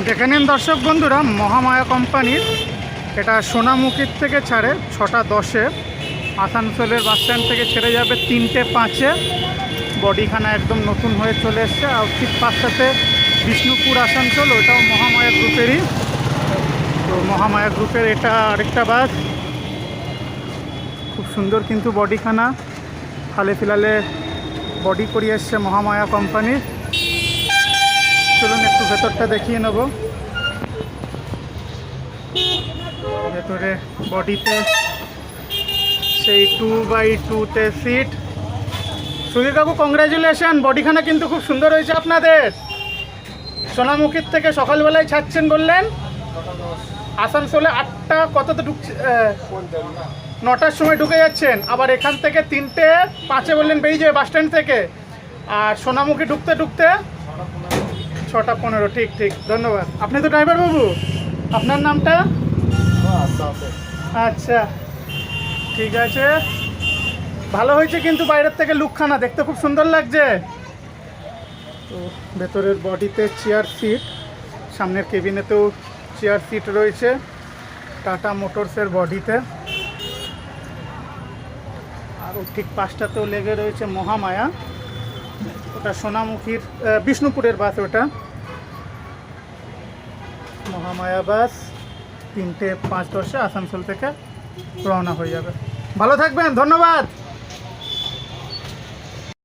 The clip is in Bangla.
দেখে নিন দর্শক বন্ধুরা, মহামায়া কোম্পানির এটা সোনামুখীর থেকে ছাড়ে 6:10-এ, আসানসোলের বাসস্ট্যান্ড থেকে ছেড়ে যাবে 3:05-এ। বডিখানা একদম নতুন হয়ে চলে এসছে। আর ঠিক পাশটাতে বিষ্ণুপুর আসানসোল, ওটাও মহামায়া গ্রুপেরই। তো মহামায়া গ্রুপের এটা আরেকটা বাস, খুব সুন্দর কিন্তু বডিখানা হালে ফিলালে বডি করিয়ে এসছে মহামায়া কোম্পানির। চলুন একটু ভেতরটা দেখিয়ে নেব। ভেতরে বডিতে সেই 2x2-তে সিট। সুধীর কাকু, কংগ্রাচুলেশন, বডিখানা কিন্তু খুব সুন্দর হয়েছে আপনাদের। সোনামুখীর থেকে সকালবেলায় ছাড়ছেন বললেন, আসানসোলে 8টা কততে ঢুকছে, 9টার সময় ঢুকে যাচ্ছেন, আবার এখান থেকে 3:05-এ বললেন বেরিয়ে যাবে বাসস্ট্যান্ড থেকে, আর সোনামুখী ঢুকতে ঢুকতে 6:15। ঠিক ঠিক, ধন্যবাদ। আপনি তো ড্রাইভার বাবু, আপনার নামটা? আচ্ছা, ঠিক আছে, ভালো হয়েছে কিন্তু বাইরের থেকে লুকখানা দেখতে খুব সুন্দর লাগছে। তো ভেতরের বডিতে চেয়ার সিট, সামনের কেবিনেতেও চেয়ার সিট রয়েছে টাটা মোটরসের বডিতে। আর ঠিক পাশটাতেও লেগে রয়েছে মহামায়া, ওটা সোনামুখীর বিষ্ণুপুরের বাস, ওটা মহামায়া বাস 3:05-10-এ আসানসোল থেকে রওনা হয়ে যাবে। ভালো থাকবেন, ধন্যবাদ।